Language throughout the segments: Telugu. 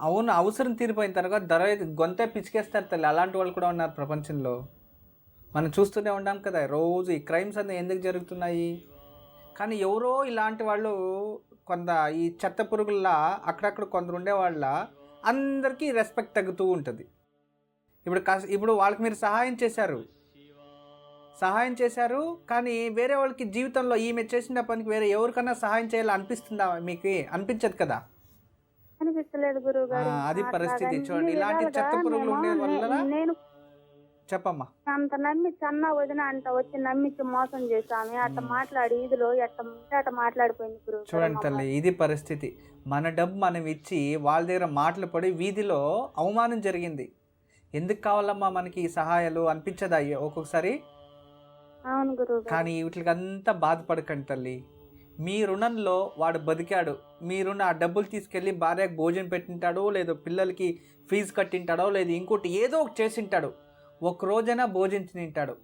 అవును. అవసరం తీరిపోయిన తర్వాత గొంతే పిసికేస్తారు తల్లి. అలాంటి వాళ్ళు కూడా ఉన్నారు ప్రపంచంలో. మనం చూస్తూనే ఉన్నాం కదా! రోజు ఈ క్రైమ్స్ అన్నీ ఎందుకు జరుగుతున్నాయి? కానీ ఎవరో ఇలాంటి వాళ్ళు కొంత ఈ చెత్త పురుగుల్లా అక్కడక్కడ కొందరు ఉండేవాళ్ళ అందరికీ రెస్పెక్ట్ తగ్గుతూ ఉంటుంది. ఇప్పుడు వాళ్ళకి మీరు సహాయం చేశారు. కానీ వేరే వాళ్ళకి జీవితంలో ఈమె చేసిన పనికి వేరే ఎవరికన్నా సహాయం చేయాలి అనిపిస్తుందా? మీకు అనిపించదు కదా? అనిపించలేదు గురువు గారు. అది పరిస్థితి. చూడండి, ఇలాంటి చెత్త పురుగులు ఉండే వల్ల. నేను చెప్పమ్మా. అంత నమ్మించి అన్న వదిన అంట వచ్చి నమ్మించి మోసం చేశాము. అట్ట మాట్లాడి ఇదిలో అట్ట మాట్లాడిపోయింది గురువు. చూడండి తల్లి, ఇది పరిస్థితి. మన డబ్బు మనం ఇచ్చి వాళ్ళ దగ్గర మాటలు పడి వీధిలో అవమానం జరిగింది. ఎందుకు కావాలమ్మా మనకి ఈ సహాయాలు అనిపించదా ఒక్కొక్కసారి? అవును గురువు. కానీ వీటికంతా బాధపడకండి తల్లి. మీ రుణంలో వాడు బతికాడు. మీరున్న ఆ డబ్బులు తీసుకెళ్ళి భార్యకు భోజనం పెట్టింటాడో, లేదో పిల్లలకి ఫీజు కట్టింటాడో, లేదు ఇంకోటి ఏదో ఒకటి చేసింటాడు. ఒక రోజైనా భోజనం తింటాడు.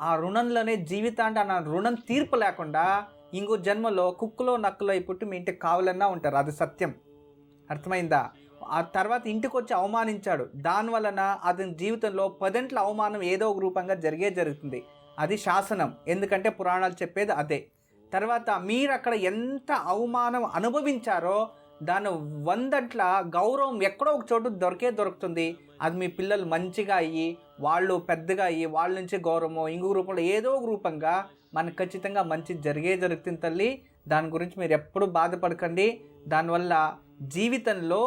ఆ రుణంలోనే జీవితాంటే ఆ రుణం తీర్పు లేకుండా ఇంకో జన్మలో కుక్కలో నక్కలో పుట్టి మీ ఇంటికి కావాలన్నా ఉంటారు. అది సత్యం. అర్థమైందా? ఆ తర్వాత ఇంటికి వచ్చి అవమానించాడు. దానివలన అతని జీవితంలో 10 అవమానం ఏదో ఒక రూపంగా జరుగుతుంది. అది శాసనం. ఎందుకంటే పురాణాలు చెప్పేది అదే. తర్వాత మీరు అక్కడ ఎంత అవమానం అనుభవించారో దాని 100 గౌరవం ఎక్కడో ఒక చోటు దొరుకుతుంది. అది మీ పిల్లలు మంచిగా అయ్యి వాళ్ళు పెద్దగా అయ్యి వాళ్ళ నుంచి గౌరవమో ఇంకొక రూపంలో ఏదో ఒక రూపంగా మనకు ఖచ్చితంగా మంచి జరుగుతుంది తల్లి. దాని గురించి మీరు ఎప్పుడూ బాధపడకండి. దానివల్ల జీవితంలో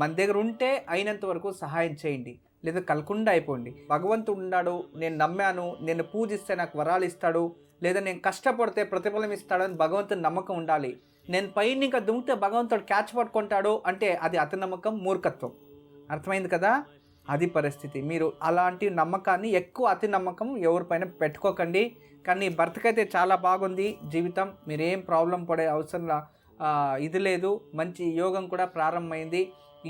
మన దగ్గర ఉంటే అయినంత వరకు సహాయం చేయండి, లేదా కలకుండా అయిపోండి. భగవంతుడు ఉన్నాడు, నేను నమ్మాను, నేను పూజిస్తే నాకు వరాలు ఇస్తాడు, లేదా నేను కష్టపడితే ప్రతిఫలం ఇస్తాడని భగవంతుని నమ్మకం ఉండాలి. నేను పైన ఇంకా దుమితే భగవంతుడు క్యాచ్ పట్టుకుంటాడు అంటే అది అతి నమ్మకం, మూర్ఖత్వం. అర్థమైంది కదా? అది పరిస్థితి. మీరు అలాంటి నమ్మకాన్ని ఎక్కువ అతి నమ్మకం ఎవరిపైన పెట్టుకోకండి. కానీ భర్తకైతే చాలా బాగుంది జీవితం. మీరేం ప్రాబ్లం పడే అవసరం ఇది లేదు. మంచి యోగం కూడా ప్రారంభమైంది.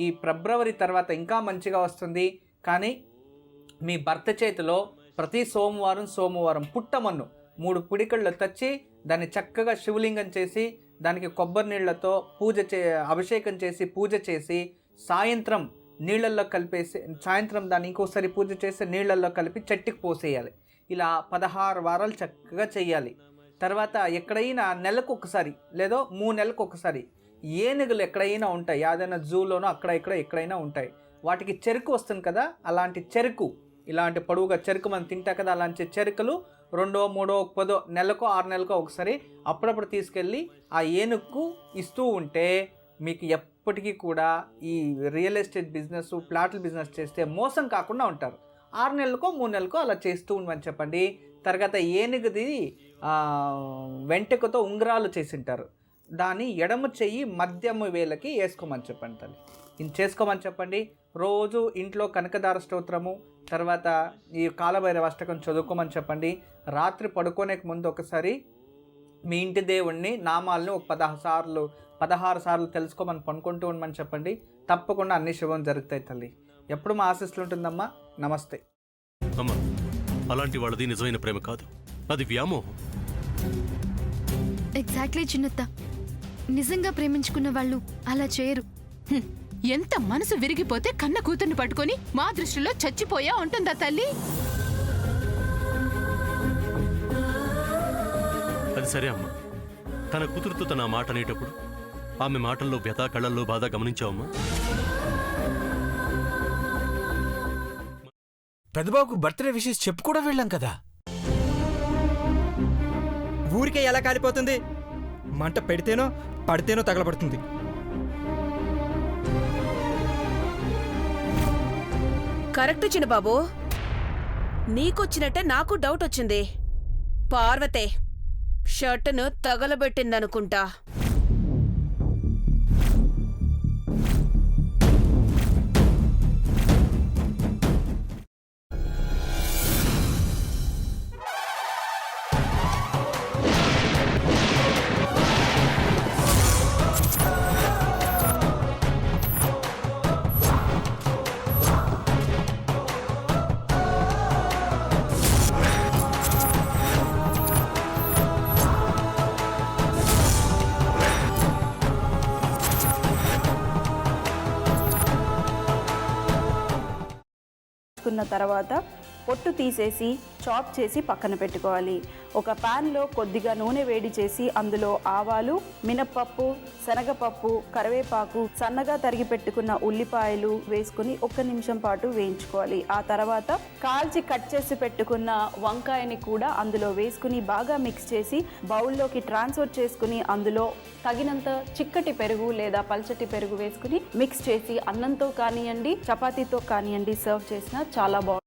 ఈ ఫిబ్రవరి తర్వాత ఇంకా మంచిగా వస్తుంది. కానీ మీ భర్త చేతిలో ప్రతి సోమవారం పుట్టమన్ను 3 పిడికళ్ళు తెచ్చి దాన్ని చక్కగా శివలింగం చేసి దానికి కొబ్బరి నీళ్లతో అభిషేకం చేసి పూజ చేసి సాయంత్రం నీళ్ళల్లో కలిపేసి సాయంత్రం దాన్ని ఇంకోసారి పూజ చేసి నీళ్ళల్లో కలిపి చెట్టుకి పోసేయాలి. ఇలా 16 వారాలు చక్కగా చేయాలి. తర్వాత ఎక్కడైనా నెలకు ఒకసారి లేదో 3 నెలలకు ఒకసారి ఏనుగులు ఎక్కడైనా ఉంటాయి, ఏదైనా జూలోనో ఎక్కడైనా ఉంటాయి. వాటికి చెరుకు వస్తుంది కదా, అలాంటి చెరుకు, ఇలాంటి పొడవుగా చెరుకు మనం తింటా కదా, అలాంటి చెరుకులు 2, 3, 10 నెలకో 6 నెలకో ఒకసారి అప్పుడప్పుడు తీసుకెళ్ళి ఆ ఏనుగుకు ఇస్తూ ఉంటే మీకు ఎప్పటికీ కూడా ఈ రియల్ ఎస్టేట్ బిజినెస్, ప్లాట్ల బిజినెస్ చేస్తే మోసం కాకుండా ఉంటారు. 6 నెలలకో 3 నెలలకో అలా చేస్తూ ఉండమని చెప్పండి. తర్వాత ఏనుగుది వెంట్రుకతో ఉంగరాలు చేసింటారు. దాన్ని ఎడమ చెయ్యి మధ్యమ వేలకి వేసుకోమని చెప్పండి తల్లి. ఇది చేసుకోమని చెప్పండి. రోజు ఇంట్లో కనకదార స్తోత్రము, తర్వాత ఈ కాలభైరవ అష్టకం చదువుకోమని చెప్పండి. రాత్రి పడుకోనే ముందు ఒకసారి మీ ఇంటి దేవుణ్ణి నామాలను ఒక 16 సార్లు తెలుసుకోమని పనుకుంటూ ఉండమని చెప్పండి. తప్పకుండా అన్ని శుభం జరుగుతాయి తల్లి. ఎప్పుడు మా ఆశీస్సులు ఉంటుందమ్మా. నమస్తే అమ్మా. అలాంటి వాళ్ళది నిజమైన ప్రేమ కాదు, అది వ్యామోహం. ఎగ్జాక్ట్లీ చిన్నత్త. నిజంగా ప్రేమించుకున్న వాళ్ళు అలా చేయరు. ఎంత మనసు విరిగిపోతే కన్న కూతుర్ని పట్టుకొని మా దృష్టిలో చచ్చిపోయా ఉంటుందా తల్లి? అది సరే అమ్మా. తన కూతురుతో తన మాట అనేటప్పుడు ఆమె మాటల్లో వ్యథ, కళ్ళల్లో బాధ గమనించావమ్మా? పెద్దబాబుకు బర్త్డే విషెస్ చెప్పు కూడా వెళ్ళాం కదా. ఊరికే ఎలా కాలిపోతుంది? మంట పెడితేనో పడితేనో తగలబడుతుంది. కరెక్ట్ చిన్నబాబు, నీకొచ్చినట్టే నాకు డౌట్ వచ్చింది. పార్వతే షర్టును తగలబెట్టిందనుకుంటా. వేసుకున్న తర్వాత పొట్టు తీసేసి చాప్ చేసి పక్కన పెట్టుకోవాలి. ఒక ప్యాన్లో కొద్దిగా నూనె వేడి చేసి అందులో ఆవాలు, మినప్పప్పు, శనగపప్పు, కరివేపాకు, సన్నగా తరిగి పెట్టుకున్న ఉల్లిపాయలు వేసుకుని 1 నిమిషం పాటు వేయించుకోవాలి. ఆ తర్వాత కాల్చి కట్ చేసి పెట్టుకున్న వంకాయని కూడా అందులో వేసుకుని బాగా మిక్స్ చేసి బౌల్లోకి ట్రాన్స్ఫర్ చేసుకుని అందులో తగినంత చిక్కటి పెరుగు లేదా పల్చటి పెరుగు వేసుకుని మిక్స్ చేసి అన్నంతో కానివ్వండి, చపాతీతో కానివ్వండి సర్వ్ చేసినా చాలా బాగుంటుంది.